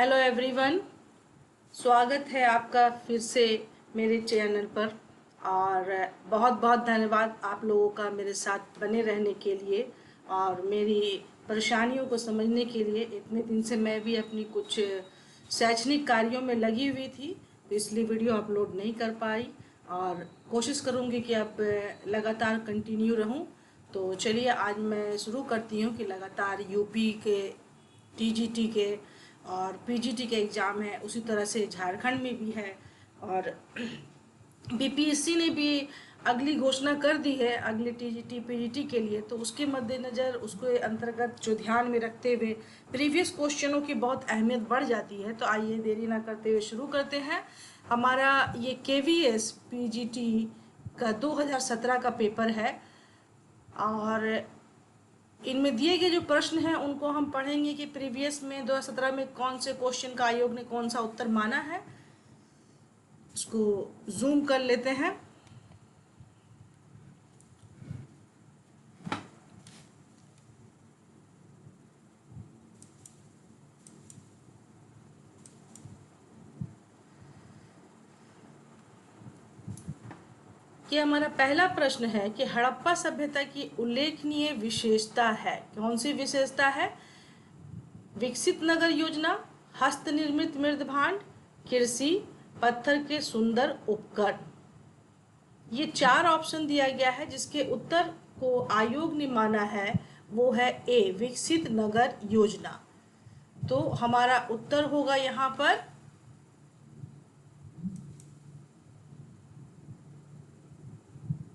Hello everyone, स्वागत है आपका फिर से मेरे चैनल पर। और बहुत बहुत धन्यवाद आप लोगों का मेरे साथ बने रहने के लिए और मेरी परेशानियों को समझने के लिए। इतने दिन से मैं भी अपनी कुछ शैक्षणिक कार्यों में लगी हुई थी, तो इसलिए वीडियो अपलोड नहीं कर पाई और कोशिश करूँगी कि अब लगातार कंटिन्यू रहूँ। तो चलिए आज मैं शुरू करती हूँ कि लगातार यूपी के टीजीटी के और पीजीटी के एग्ज़ाम है, उसी तरह से झारखंड में भी है। और बीपीएससी ने भी अगली घोषणा कर दी है अगले टीजीटी पीजीटी के लिए, तो उसके मद्देनज़र उसके अंतर्गत जो ध्यान में रखते हुए प्रीवियस क्वेश्चनों की बहुत अहमियत बढ़ जाती है। तो आइए देरी ना करते हुए शुरू करते हैं। हमारा ये केवीएस पीजीटी का 2017 का पेपर है और इनमें दिए गए जो प्रश्न हैं उनको हम पढ़ेंगे कि प्रीवियस में 2017 में कौन से क्वेश्चन का आयोग ने कौन सा उत्तर माना है। इसको जूम कर लेते हैं। कि हमारा पहला प्रश्न है कि हड़प्पा सभ्यता की उल्लेखनीय विशेषता है। कौन सी विशेषता है? विकसित नगर योजना, हस्त निर्मित मृद भांड, कृषि, पत्थर के सुंदर उपकरण। ये 4 ऑप्शन दिया गया है। जिसके उत्तर को आयोग ने माना है वो है ए, विकसित नगर योजना। तो हमारा उत्तर होगा यहाँ पर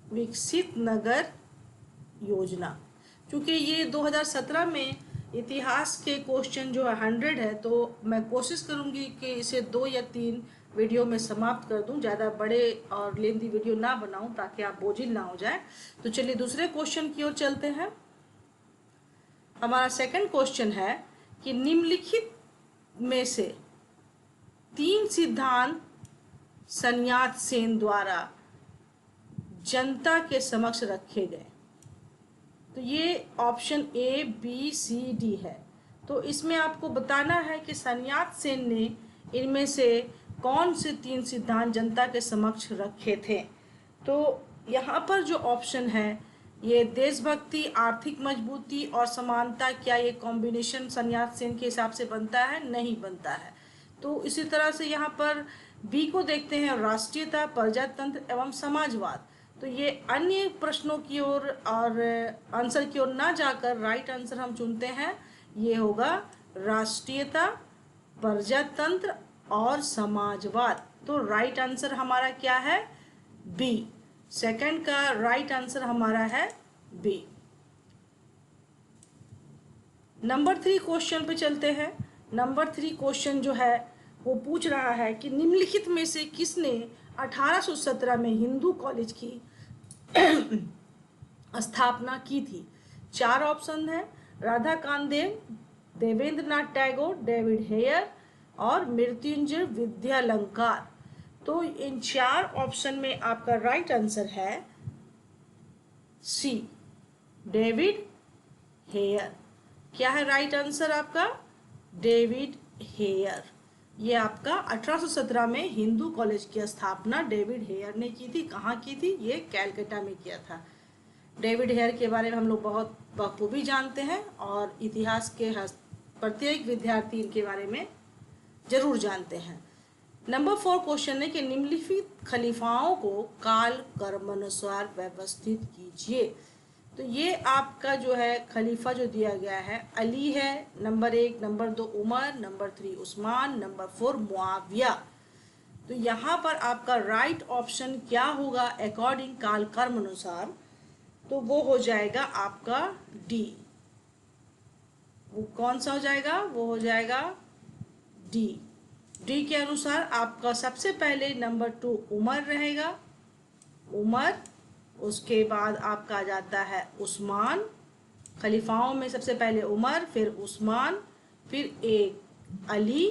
विकसित नगर योजना। क्योंकि ये 2017 में इतिहास के क्वेश्चन जो है 100 है, तो मैं कोशिश करूंगी कि इसे 2 या 3 वीडियो में समाप्त कर दूं, ज़्यादा बड़े और लेंथी वीडियो ना बनाऊं ताकि आप बोझिल ना हो जाए। तो चलिए दूसरे क्वेश्चन की ओर चलते हैं। हमारा सेकंड क्वेश्चन है कि निम्नलिखित में से 3 सिद्धांत सन्यात सेन द्वारा जनता के समक्ष रखे गए। तो ये option A, B, C, D है। तो इसमें आपको बताना है कि सन्यात सेन ने इनमें से कौन से 3 सिद्धांत जनता के समक्ष रखे थे। तो यहाँ पर जो ऑप्शन है ये देशभक्ति, आर्थिक मजबूती और समानता, क्या ये कॉम्बिनेशन सन्यात सेन के हिसाब से बनता है? नहीं बनता है। तो इसी तरह से यहाँ पर बी को देखते हैं, राष्ट्रीयता, प्रजातंत्र एवं समाजवाद। तो ये अन्य प्रश्नों की ओर और आंसर की ओर ना जाकर राइट आंसर हम चुनते हैं। ये होगा राष्ट्रीयता, प्रजातंत्र और समाजवाद। तो राइट आंसर हमारा क्या है? बी। सेकंड का राइट आंसर हमारा है बी। नंबर 3 क्वेश्चन पे चलते हैं। नंबर 3 क्वेश्चन जो है वो पूछ रहा है कि निम्नलिखित में से किसने 1817 में हिंदू कॉलेज की स्थापना की थी? 4 ऑप्शन है, राधा कामदेव, देवेंद्र नाथ टैगोर, डेविड हेयर और मृत्युंजय विद्यालंकार। तो इन 4 ऑप्शन में आपका राइट आंसर है सी, डेविड हेयर। क्या है राइट आंसर आपका? David Hare. ये आपका 1817 में हिंदू कॉलेज की स्थापना डेविड हेयर ने की थी। कहाँ की थी? ये कैलकाटा में किया था। डेविड हेयर के बारे में हम लोग बहुत बखूबी जानते हैं और इतिहास के प्रत्येक विद्यार्थी इनके बारे में जरूर जानते हैं। नंबर 4 क्वेश्चन है कि निम्नलिखित खलीफाओं को काल कर्मानुसार व्यवस्थित कीजिए। तो ये आपका जो है खलीफा जो दिया गया है अली है, number 1, number 2 Umar, number 3 Usman, number 4 Muawiya. तो यहाँ पर आपका राइट ऑप्शन क्या होगा अकॉर्डिंग काल कर्म अनुसार? तो वो हो जाएगा आपका डी। वो कौन सा हो जाएगा? वो हो जाएगा डी। डी के अनुसार आपका सबसे पहले नंबर 2 उमर रहेगा, उमर। उसके बाद आपका आ जाता है उस्मान। खलीफाओं में सबसे पहले उमर, फिर उस्मान, फिर एक अली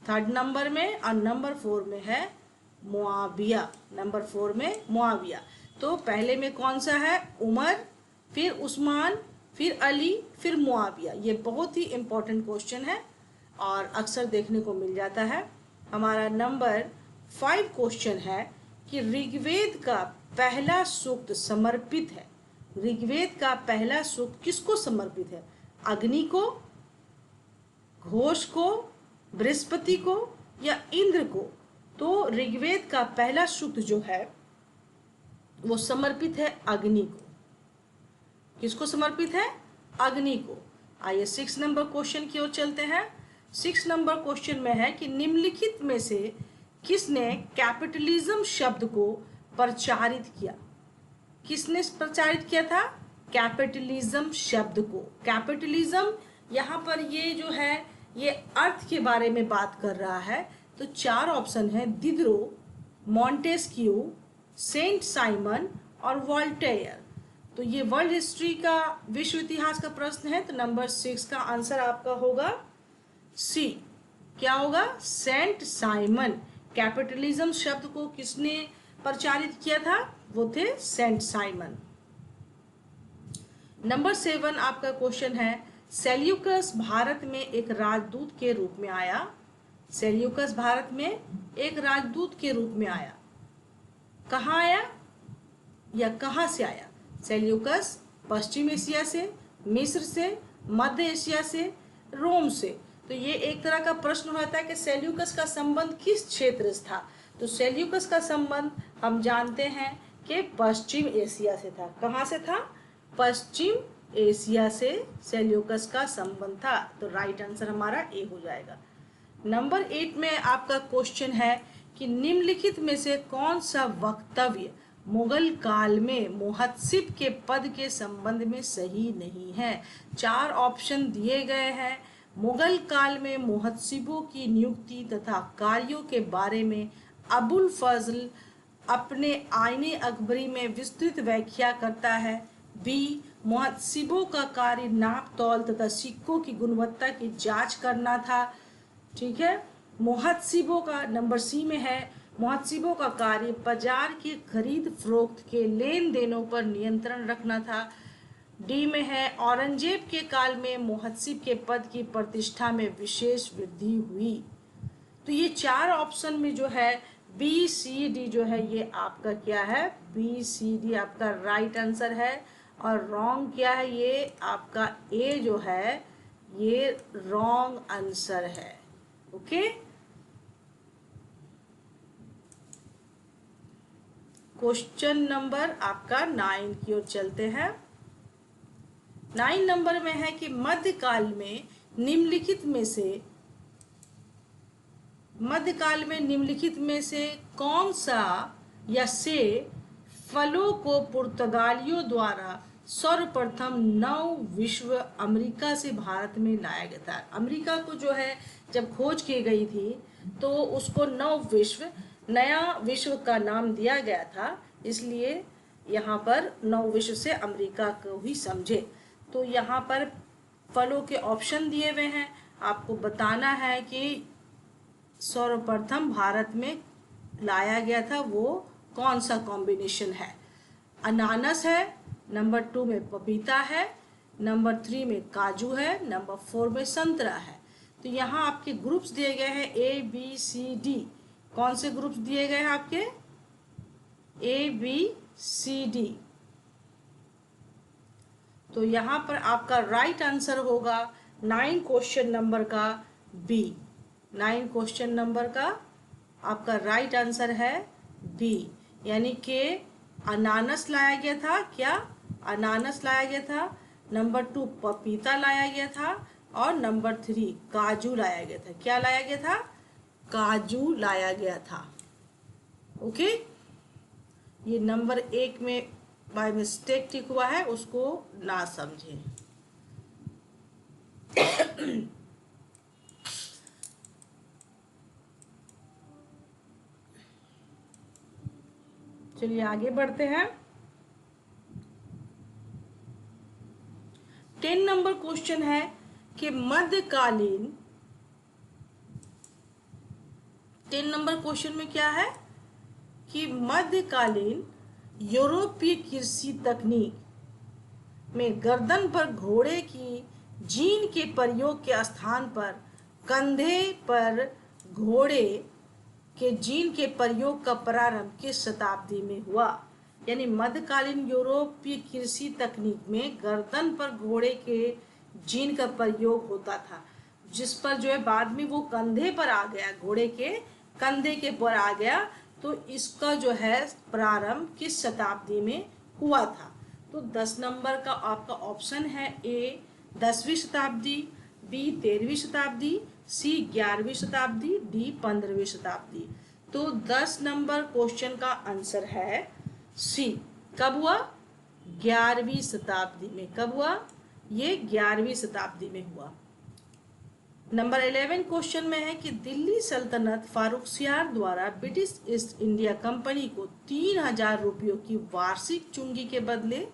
थर्ड नंबर में, और नंबर 4 में है मुआविया। नंबर 4 में मुआविया। तो पहले में कौन सा है? उमर, फिर उस्मान, फिर अली, फिर मुआविया। ये बहुत ही इंपॉर्टेंट क्वेश्चन है। और अक्सर देखने को मिल जाता है। हमारा नंबर 5 क्वेश्चन है कि ऋग्वेद का पहला सूक्त समर्पित है। ऋग्वेद का पहला सूक्त किसको समर्पित है? अग्नि को, घोष को, बृहस्पति को या इंद्र को? तो ऋग्वेद का पहला सूक्त जो है वो समर्पित है अग्नि को। किसको समर्पित है? अग्नि को। आइए 6 नंबर क्वेश्चन की ओर चलते हैं। 6 नंबर क्वेश्चन में है कि निम्नलिखित में से किसने कैपिटलिज्म शब्द को प्रचारित किया? किसने प्रचारित किया था कैपिटलिज्म शब्द को? कैपिटलिज्म यहाँ पर ये जो है ये अर्थ के बारे में बात कर रहा है। तो 4 ऑप्शन है, दिदरो, मॉन्टेस्क्यू, सेंट साइमन और वॉल्टेयर। तो ये वर्ल्ड हिस्ट्री का, विश्व इतिहास का प्रश्न है। तो नंबर 6 का आंसर आपका होगा सी। क्या होगा? Saint Simon. कैपिटलिज्म शब्द को किसने प्रचारित किया था? वो थे सेंट साइमन। नंबर 7 आपका क्वेश्चन है, सेल्यूकस भारत में एक राजदूत के रूप में आया। सेल्यूकस भारत में एक राजदूत के रूप में आया। कहाँ आया या कहाँ से आया? सेल्यूकस पश्चिम एशिया से, मिस्र से, मध्य एशिया से, रोम से। तो ये एक तरह का प्रश्न होता है कि सेल्यूकस का संबंध किस क्षेत्र से था? तो सेल्यूकस का संबंध हम जानते हैं कि पश्चिम एशिया से था। कहाँ से था? पश्चिम एशिया से सेल्यूकस का संबंध था। तो राइट आंसर हमारा ए हो जाएगा। नंबर 8 में आपका क्वेश्चन है कि निम्नलिखित में से कौन सा वक्तव्य मुगल काल में मुहत्सिब के पद के संबंध में सही नहीं है? 4 ऑप्शन दिए गए हैं। मुगल काल में मुहत्सिबों की नियुक्ति तथा कार्यों के बारे में अबुल फजल अपने आईने अकबरी में विस्तृत व्याख्या करता है। बी, मुहत्सिबों का कार्य नाप तौल तथा सिक्कों की गुणवत्ता की जांच करना था। ठीक है। मुहत्सिबों का, नंबर सी में है, मुहत्सिबों का कार्य बाजार की खरीद फरोख्त के लेन देनों पर नियंत्रण रखना था। डी में है, औरंगजेब के काल में मुहत्सिब के पद की प्रतिष्ठा में विशेष वृद्धि हुई। तो ये 4 ऑप्शन में जो है बी सी डी जो है ये आपका क्या है? बी सी डी आपका राइट आंसर है। और रॉन्ग क्या है? ये आपका ए जो है ये रॉन्ग आंसर है। ओके। क्वेश्चन नंबर आपका 9 की ओर चलते हैं। 9 नंबर में है कि मध्यकाल में निम्नलिखित में से कौन सा या से फलों को पुर्तगालियों द्वारा सर्वप्रथम नव विश्व अमेरिका से भारत में लाया गया था? अमेरिका को जो है जब खोज की गई थी तो उसको नव विश्व, नया विश्व का नाम दिया गया था। इसलिए यहाँ पर नव विश्व से अमेरिका को ही समझे। तो यहाँ पर फलों के ऑप्शन दिए हुए हैं। आपको बताना है कि सर्वप्रथम भारत में लाया गया था वो कौन सा कॉम्बिनेशन है। अनानास है, नंबर 2 में पपीता है, नंबर 3 में काजू है, नंबर 4 में संतरा है। तो यहाँ आपके ग्रुप्स दिए गए हैं ए बी सी डी। कौन से ग्रुप्स दिए गए हैं आपके? A B C D. तो यहाँ पर आपका राइट आंसर होगा 9 क्वेश्चन नंबर का बी। 9 क्वेश्चन नंबर का आपका राइट आंसर है बी, यानी कि अनानास लाया गया था। क्या? अनानास लाया गया था। नंबर 2 पपीता लाया गया था और नंबर 3 काजू लाया गया था। क्या लाया गया था? काजू लाया गया था। ओके। ये नंबर 1 में बाय मिस्टेक टिक हुआ है, उसको ना समझें। चलिए आगे बढ़ते हैं। 10 नंबर क्वेश्चन है कि मध्यकालीन, 10 नंबर क्वेश्चन में क्या है कि मध्यकालीन यूरोपीय कृषि तकनीक में गर्दन पर घोड़े की जीन के प्रयोग के स्थान पर कंधे पर घोड़े के जीन के प्रयोग का प्रारंभ किस शताब्दी में हुआ? यानी मध्यकालीन यूरोपीय कृषि तकनीक में गर्दन पर घोड़े के जीन का प्रयोग होता था, जिस पर जो है बाद में वो कंधे पर आ गया, घोड़े के कंधे के पर आ गया। तो इसका जो है प्रारंभ किस शताब्दी में हुआ था? तो 10 नंबर का आपका ऑप्शन है ए 10वीं शताब्दी, बी 13वीं शताब्दी, सी 11वीं शताब्दी, डी 15वीं शताब्दी। तो 10 नंबर क्वेश्चन का आंसर है सी। कब हुआ? 11वीं शताब्दी में। कब हुआ? ये 11वीं शताब्दी में हुआ। नंबर 11 क्वेश्चन में है कि दिल्ली सल्तनत फारुखसियार द्वारा ब्रिटिश ईस्ट इंडिया कंपनी को 3000 रुपयों की वार्षिक चुंगी के बदले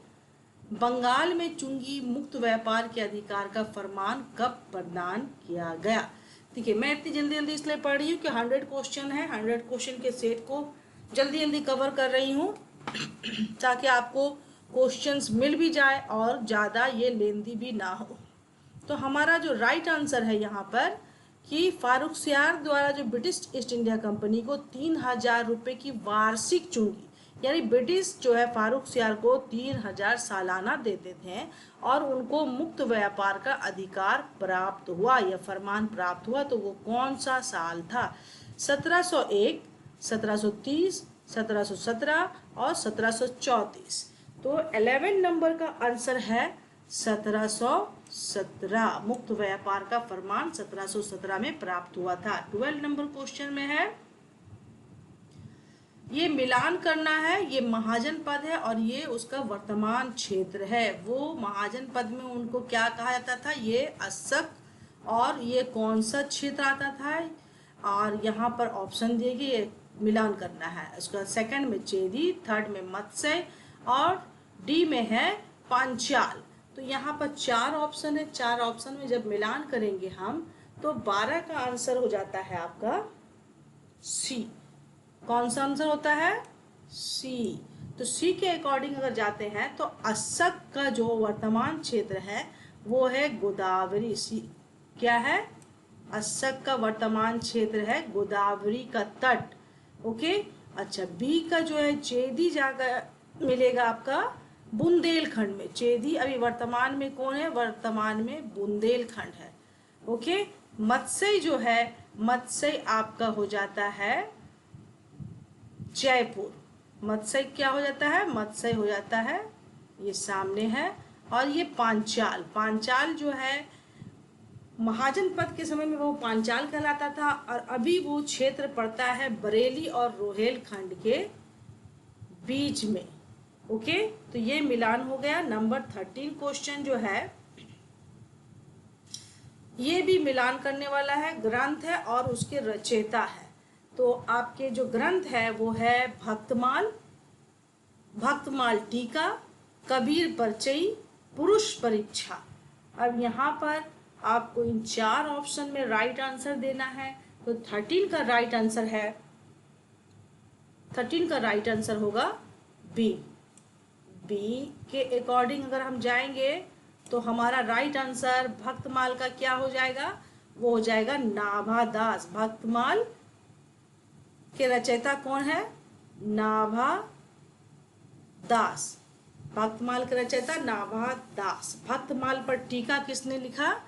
बंगाल में चुंगी मुक्त व्यापार के अधिकार का फरमान कब प्रदान किया गया? देखिए, मैं इतनी जल्दी जल्दी इसलिए पढ़ रही हूँ कि 100 क्वेश्चन है, 100 क्वेश्चन के सेट को जल्दी जल्दी कवर कर रही हूँ ताकि आपको क्वेश्चंस मिल भी जाए और ज़्यादा ये लेंदी भी ना हो। तो हमारा जो राइट आंसर है यहाँ पर कि फारुखसियार द्वारा जो ब्रिटिश ईस्ट इंडिया कंपनी को 3000 रुपये की वार्षिक चुंगी, यानी ब्रिटिश जो है फारुखसियार को 3000 सालाना देते थे और उनको मुक्त व्यापार का अधिकार प्राप्त हुआ या फरमान प्राप्त हुआ। तो वो कौन सा साल था? 1701, 1730, 1717 और 1734। तो 11 नंबर का आंसर है 1717। मुक्त व्यापार का फरमान 1717 में प्राप्त हुआ था। 12 नंबर क्वेश्चन में है, ये मिलान करना है, ये महाजन पद है और ये उसका वर्तमान क्षेत्र है। वो महाजन पद में उनको क्या कहा जाता था? ये अस्सक। और ये कौन सा क्षेत्र आता था? और यहाँ पर ऑप्शन दिए गए, मिलान करना है। उसका सेकंड में चेदी, थर्ड में मत्स्य और डी में है पांचाल। तो यहाँ पर 4 ऑप्शन है, 4 ऑप्शन में जब मिलान करेंगे हम तो 12 का आंसर हो जाता है आपका सी। कौन सा आंसर होता है? सी। तो सी के अकॉर्डिंग अगर जाते हैं तो अस्सक का जो वर्तमान क्षेत्र है वो है गोदावरी। सी क्या है? अस्सक का वर्तमान क्षेत्र है गोदावरी का तट। ओके। अच्छा, बी का जो है चेदी जाकर मिलेगा आपका बुंदेलखंड में। चेदी अभी वर्तमान में कौन है? वर्तमान में बुंदेलखंड है। ओके। मत्स्य जो है, मत्स्य आपका हो जाता है जयपुर। मत्स्य क्या हो जाता है? मत्स्य हो जाता है, ये सामने है। और ये पांचाल, पांचाल जो है महाजन पद के समय में वो पांचाल कहलाता था और अभी वो क्षेत्र पड़ता है बरेली और रोहेलखंड के बीच में। ओके। तो ये मिलान हो गया। नंबर 13 क्वेश्चन जो है ये भी मिलान करने वाला है। ग्रंथ है और उसके रचयिता है। तो आपके जो ग्रंथ है वो है भक्तमाल, भक्तमाल टीका, कबीर परचई, पुरुष परीक्षा। अब यहाँ पर आपको इन 4 ऑप्शन में राइट आंसर देना है। तो 13 का राइट आंसर है, 13 का राइट आंसर होगा बी। बी के अकॉर्डिंग अगर हम जाएंगे तो हमारा राइट आंसर भक्तमाल का क्या हो जाएगा? वो हो जाएगा नाभादास। भक्तमाल के रचयिता कौन है? नाभादास। भक्तमाल के रचयिता नाभादास। भक्तमाल पर टीका किसने लिखा?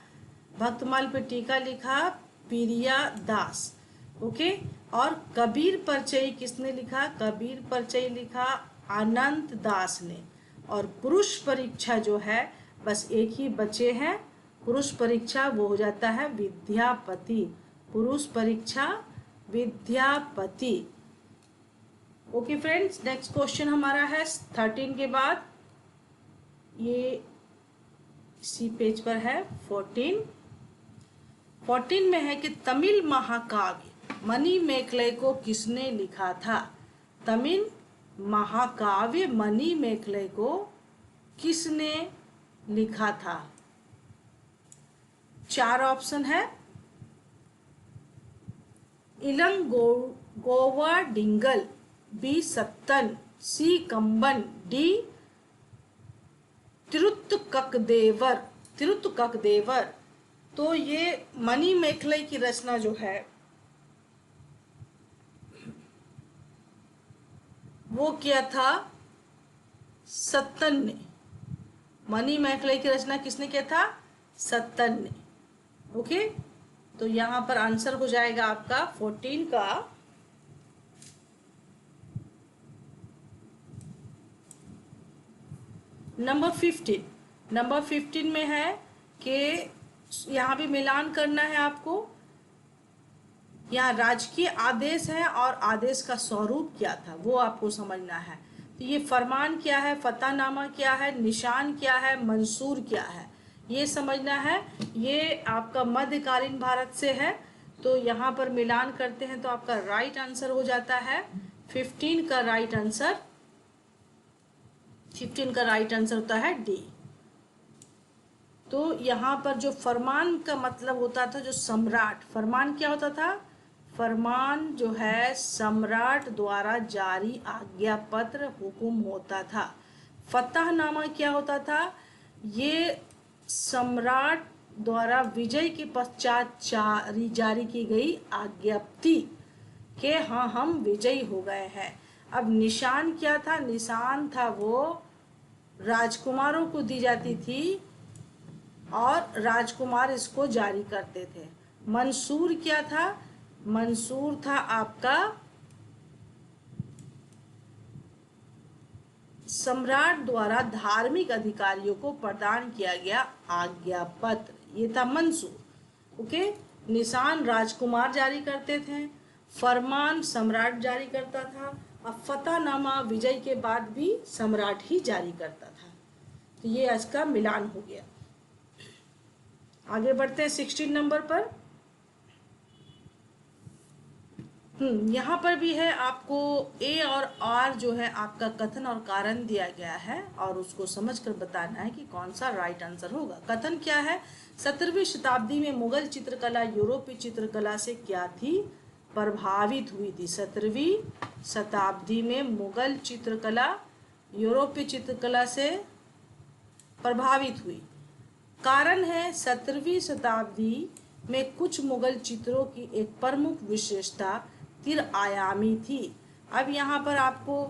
भक्तमाल पर टीका लिखा पीरिया दास। ओके। और कबीर परचई किसने लिखा? कबीर परचई लिखा अनंत दास ने। और पुरुष परीक्षा जो है बस एक ही बचे हैं पुरुष परीक्षा, वो हो जाता है विद्यापति। पुरुष परीक्षा Vidyapati. Okay friends, next question हमारा है 13 के बाद, ये इसी पेज पर है 14। 14 में है कि तमिल महाकाव्य मणिमेखलाई को किसने लिखा था? तमिल महाकाव्य मणिमेखलाई को किसने लिखा था? 4 ऑप्शन है। इलंगोवा डिंगल, बी सत्तन, सी कंबन, डी तिरुत्तुकदेवर। तिरुत्तुकदेवर। तो ये मणिमेखलाई की रचना जो है वो किया था सत्तन ने। मणिमेखलाई की रचना किसने किया था? सत्तन ने। ओके, तो यहां पर आंसर हो जाएगा आपका 14 का नंबर 15। नंबर 15 में है कि यहाँ भी मिलान करना है आपको। यहाँ राजकीय आदेश है और आदेश का स्वरूप क्या था वो आपको समझना है। तो ये फरमान क्या है, फतहनामा क्या है, निशान क्या है, मंसूर क्या है, ये समझना है। ये आपका मध्यकालीन भारत से है। तो यहाँ पर मिलान करते हैं तो आपका राइट आंसर हो जाता है 15 का राइट आंसर। 15 का राइट आंसर होता है डी। तो यहाँ पर जो फरमान का मतलब होता था, जो सम्राट, फरमान क्या होता था? फरमान जो है सम्राट द्वारा जारी आज्ञा पत्र हुकुम होता था। फतहनामा क्या होता था? ये सम्राट द्वारा विजय के पश्चात जारी की गई आज्ञप्ति कि हाँ हम विजयी हो गए हैं। अब निशान क्या था? निशान था वो राजकुमारों को दी जाती थी और राजकुमार इसको जारी करते थे। मंसूर क्या था? मंसूर था आपका सम्राट द्वारा धार्मिक अधिकारियों को प्रदान किया गया आज्ञा पत्र, ये था मंसूर। ओके, निशान राजकुमार जारी करते थे, फरमान सम्राट जारी करता था, और फतहनामा विजय के बाद भी सम्राट ही जारी करता था। तो ये इसका मिलान हो गया। आगे बढ़ते हैं 16 नंबर पर। यहाँ पर भी है आपको ए और आर जो है आपका कथन और कारण दिया गया है और उसको समझकर बताना है कि कौन सा राइट आंसर होगा। कथन क्या है? 17वीं शताब्दी में मुगल चित्रकला यूरोपीय चित्रकला से क्या थी? प्रभावित हुई थी। 17वीं शताब्दी में मुगल चित्रकला यूरोपीय चित्रकला से प्रभावित हुई। कारण है 17वीं शताब्दी में कुछ मुगल चित्रों की एक प्रमुख विशेषता तिर आयामी थी। अब यहाँ पर आपको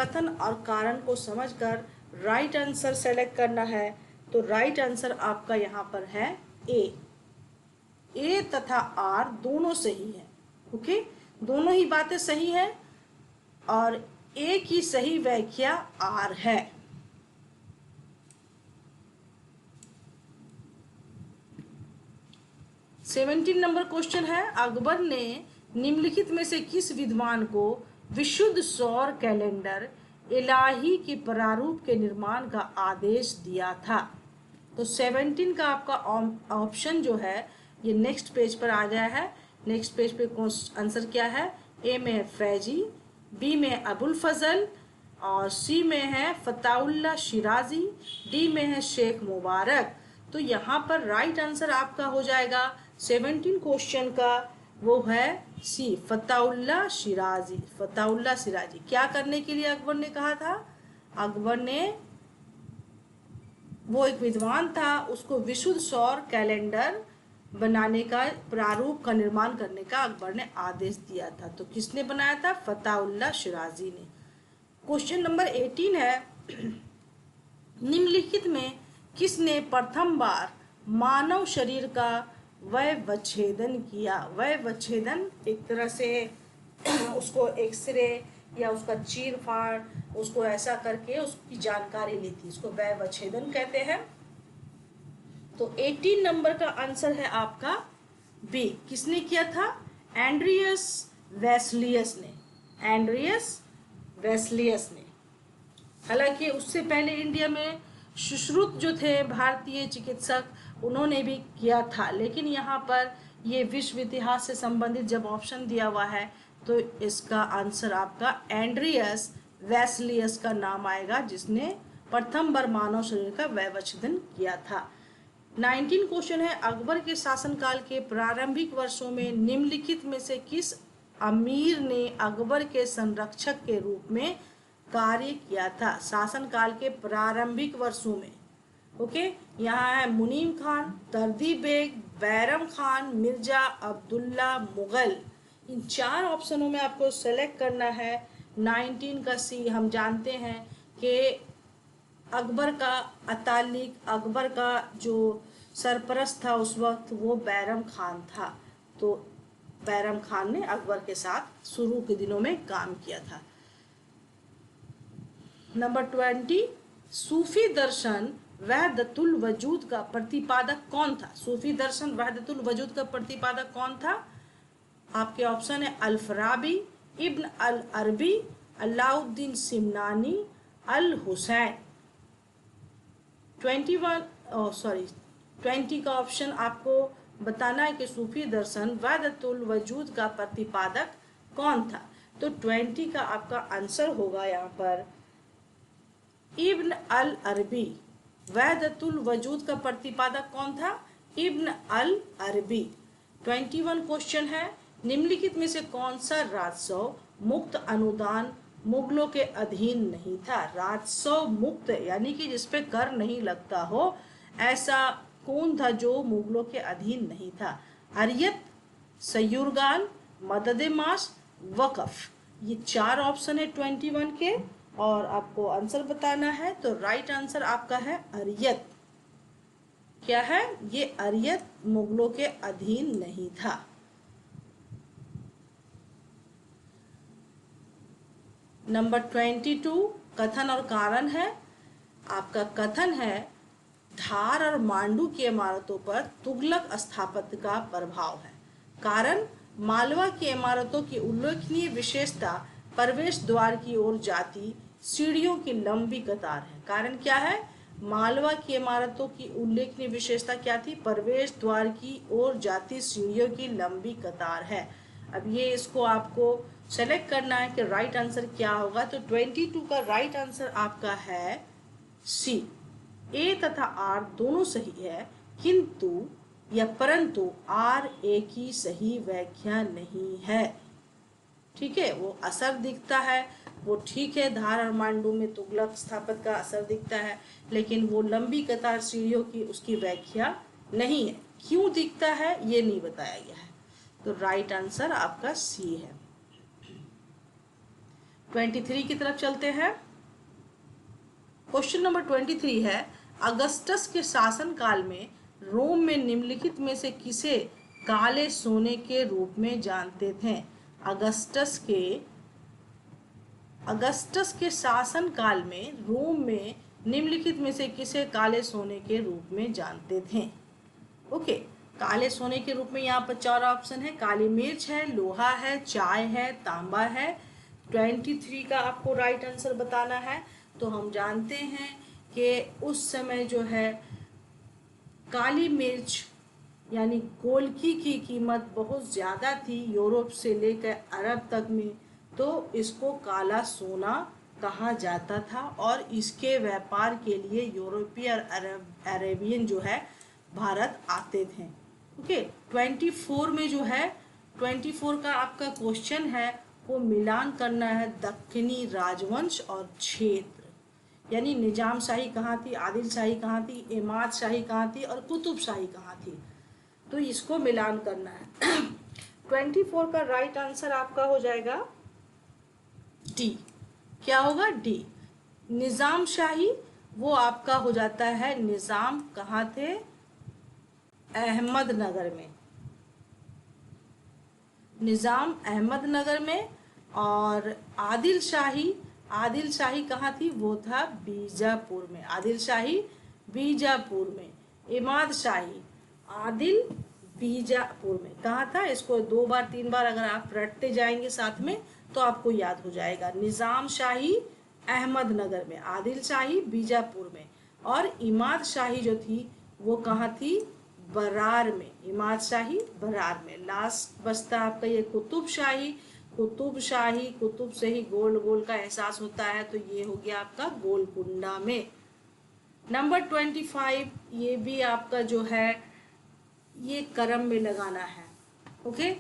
कथन और कारण को समझकर राइट आंसर सेलेक्ट करना है। तो राइट आंसर आपका यहाँ पर है ए तथा आर दोनों सही है। ओके, दोनों ही बातें सही है और ए की सही व्याख्या आर है। सेवेंटीन नंबर क्वेश्चन है, अकबर ने निम्नलिखित में से किस विद्वान को विशुद्ध सौर कैलेंडर इलाही के प्रारूप के निर्माण का आदेश दिया था? तो 17 का आपका ऑप्शन जो है ये नेक्स्ट पेज पर आ गया है। नेक्स्ट पेज पे आंसर क्या है? ए में है फैजी, बी में अबुल फजल और सी में है फताउल्ला शिराजी, डी में है शेख मुबारक। तो यहाँ पर राइट आंसर आपका हो जाएगा 17 क्वेश्चन का वो है सी, फताउल्ला शिराजी। फताउल्ला शिराजी क्या करने के लिए अकबर ने कहा था? अकबर ने, वो एक विद्वान था, उसको विशुद्ध सौर कैलेंडर बनाने का प्रारूप का निर्माण करने का अकबर ने आदेश दिया था। तो किसने बनाया था? फताउल्ला शिराजी ने। क्वेश्चन नंबर 18 है, निम्नलिखित में किसने प्रथम बार मानव शरीर का वैवच्छेदन किया? वैवच्छेदन एक तरह से उसको एक्सरे या उसका चीर फाड़, उसको ऐसा करके उसकी जानकारी ली थी, उसको वैवच्छेदन कहते हैं। तो 18 नंबर का आंसर है आपका बी। किसने किया था? एंड्रियस वेस्लियस ने। एंड्रियस वेस्लियस ने। हालांकि उससे पहले इंडिया में सुश्रुत जो थे भारतीय चिकित्सक, उन्होंने भी किया था, लेकिन यहाँ पर ये विश्व इतिहास से संबंधित जब ऑप्शन दिया हुआ है तो इसका आंसर आपका एंड्रियस वेस्लियस का नाम आएगा, जिसने प्रथम बार मानव शरीर का वैवच्छेदन किया था। 19 क्वेश्चन है, अकबर के शासनकाल के प्रारंभिक वर्षों में निम्नलिखित में से किस अमीर ने अकबर के संरक्षक के रूप में कार्य किया था? शासनकाल के प्रारंभिक वर्षों में ओके, यहाँ है मुनीम खान, दर्दी बेग, बैरम खान, मिर्जा अब्दुल्ला मुगल। इन 4 ऑप्शनों में आपको सेलेक्ट करना है। 19 का सी। हम जानते हैं कि अकबर का अतालिक, अकबर का जो सरपरस्त था उस वक्त वो बैरम खान था। तो बैरम खान ने अकबर के साथ शुरू के दिनों में काम किया था। नंबर 20, सूफी दर्शन वहदतुल वजूद का प्रतिपादक कौन था? सूफी दर्शन वहदतुल वजूद का प्रतिपादक कौन था? आपके ऑप्शन है अल-फराबी, इब्न अल अरबी, अलाउद्दीन सिमनानी, अल हुसैन। 20 का ऑप्शन आपको बताना है कि सूफी दर्शन वहदतुल वजूद का प्रतिपादक कौन था। तो 20 का आपका आंसर होगा यहाँ पर इब्न अल अरबी। वहदतुल वजूद का प्रतिपादक कौन था? इब्न अल अरबी। 21 क्वेश्चन है, निम्नलिखित में से कौन सा राजस्व मुक्त अनुदान मुगलों के अधीन नहीं था? राजस्व मुक्त यानी कि जिसपे कर नहीं लगता हो, ऐसा कौन था जो मुगलों के अधीन नहीं था? अरियत, सयूरगान, मदद मास, वकफ। ये 4 ऑप्शन है 21 के और आपको आंसर बताना है। तो राइट आंसर आपका है अरियत। क्या है ये? अरियत मुगलों के अधीन नहीं था। नंबर 22 कथन और कारण है। आपका कथन है धार और मांडू की इमारतों पर तुगलक स्थापत्य का प्रभाव है। कारण मालवा की इमारतों की उल्लेखनीय विशेषता प्रवेश द्वार की ओर जाती सीढ़ियों की लंबी कतार है। कारण क्या है? मालवा की इमारतों की उल्लेखनीय विशेषता क्या थी? प्रवेश द्वार की ओर जाती सीढ़ियों की लंबी कतार है। अब ये इसको आपको सेलेक्ट करना है कि राइट आंसर क्या होगा। तो 22 का राइट आंसर आपका है सी। ए तथा आर दोनों सही है, किंतु या परंतु आर ए की सही व्याख्या नहीं है। ठीक है, वो असर दिखता है, वो ठीक है, धार और मांडू में तुगलक स्थापत्य का असर दिखता है, लेकिन वो लंबी कतार सीढ़ियों की उसकी व्याख्या नहीं है। क्यों दिखता है ये नहीं बताया गया है। तो राइट आंसर आपका सी है। 23 की तरफ चलते हैं। क्वेश्चन नंबर 23 है, अगस्टस के शासन काल में रोम में निम्नलिखित में से किसे काले सोने के रूप में जानते थे? अगस्टस के शासन काल में रोम में निम्नलिखित में से किसे काले सोने के रूप में जानते थे? ओके, काले सोने के रूप में यहाँ पर 4 ऑप्शन है। काली मिर्च है, लोहा है, चाय है, तांबा है। 23 का आपको राइट आंसर बताना है। तो हम जानते हैं कि उस समय जो है काली मिर्च यानी गोल्की की कीमत बहुत ज़्यादा थी यूरोप से लेकर अरब तक में, तो इसको काला सोना कहा जाता था और इसके व्यापार के लिए यूरोपीय और अरेबियन जो है भारत आते थे। ओके, 24 में जो है 24 का आपका क्वेश्चन है वो मिलान करना है दक्खनी राजवंश और क्षेत्र, यानी निजाम शाही कहाँ थी, आदिल शाही कहाँ थी, इमाद शाही कहाँ थी और कुतुब शाही कहाँ थी। तो इसको मिलान करना है। 24 का राइट आंसर आपका हो जाएगा डी। क्या होगा? डी। निजाम शाही वो आपका हो जाता है, निजाम कहाँ थे? अहमदनगर में। निजाम अहमदनगर में। और आदिल शाही कहाँ थी? वो था बीजापुर में। आदिल शाही बीजापुर में। इमाद शाही आदिल बीजापुर में। कहाँ था? इसको 2 बार 3 बार अगर आप रटते जाएंगे साथ में तो आपको याद हो जाएगा। निजाम शाही अहमदनगर में, आदिल शाही बीजापुर में और इमाद शाही जो थी वो कहाँ थी? बरार में। इमाद शाही बरार में। लास्ट बचता आपका ये कुतुब शाही। कुतुब से ही गोल गोल का एहसास होता है, तो ये हो गया आपका गोलकुंडा में। नंबर 25 ये भी आपका जो है ये क्रम में लगाना है। ओके,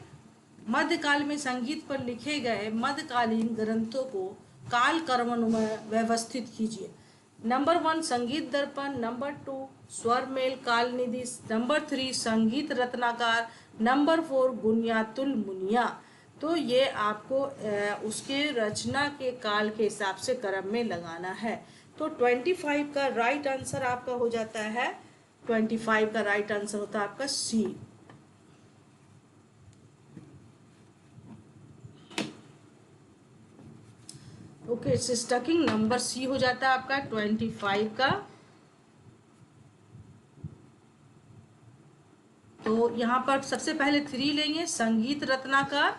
मध्यकाल में संगीत पर लिखे गए मध्यकालीन ग्रंथों को काल क्रम में व्यवस्थित कीजिए। नंबर 1 संगीत दर्पण, नंबर 2 स्वर मेल काल निधि, नंबर 3 संगीत रत्नाकर, नंबर 4 बुनियातुल मुनिया। तो ये आपको उसके रचना के काल के हिसाब से क्रम में लगाना है। तो 25 का राइट आंसर आपका हो जाता है, 25 का राइट आंसर होता है आपका सी। ओके, स्टकिंग नंबर सी हो जाता है आपका 25 का। तो यहाँ पर सबसे पहले 3 लेंगे, संगीत रत्नाकर,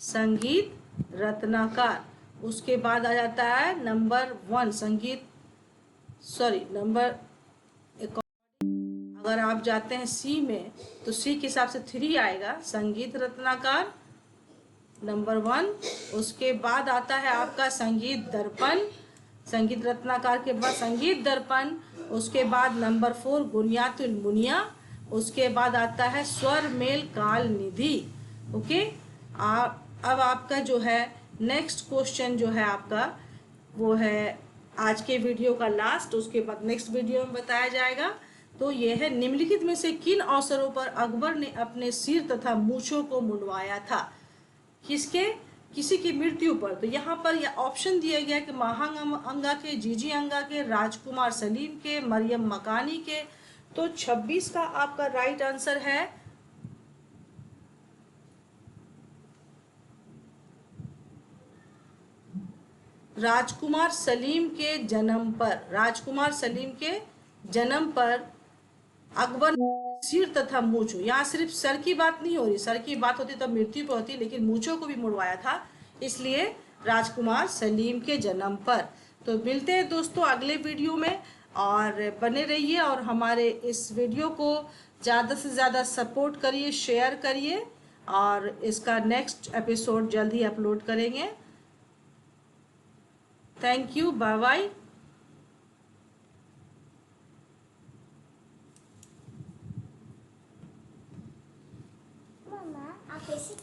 संगीत रत्नाकर। उसके बाद आ जाता है नंबर 1 संगीत, सॉरी नंबर, अगर आप जाते हैं सी में तो सी के हिसाब से 3 आएगा, संगीत रत्नाकर नंबर 1। उसके बाद आता है आपका संगीत दर्पण, संगीत रत्नाकर के बाद संगीत दर्पण। उसके बाद नंबर 4 बुनियातुल मुनिया। उसके बाद आता है स्वर मेल काल निधि। ओके, अब आपका जो है नेक्स्ट क्वेश्चन जो है आपका वो है आज के वीडियो का लास्ट, उसके बाद नेक्स्ट वीडियो में बताया जाएगा। तो यह है, निम्नलिखित में से किन अवसरों पर अकबर ने अपने सिर तथा मूछों को मुंडवाया था? किसके, किसी की मृत्यु पर। तो यहाँ पर यह ऑप्शन दिया गया कि महांग अंगा के, जीजी अंगा के, राजकुमार सलीम के, मरियम मकानी के। तो 26 का आपका राइट आंसर है राजकुमार सलीम के जन्म पर। राजकुमार सलीम के जन्म पर अकबर सिर तथा मूछों, यहाँ सिर्फ सर की बात नहीं हो रही, सर की बात होती तो मृत्यु पर होती, लेकिन मूछों को भी मुड़वाया था, इसलिए राजकुमार सलीम के जन्म पर। तो मिलते हैं दोस्तों अगले वीडियो में, और बने रहिए और हमारे इस वीडियो को ज़्यादा से ज़्यादा सपोर्ट करिए, शेयर करिए, और इसका नेक्स्ट एपिसोड जल्द ही अपलोड करेंगे। Thank you, bye bye. Mama, apa sih?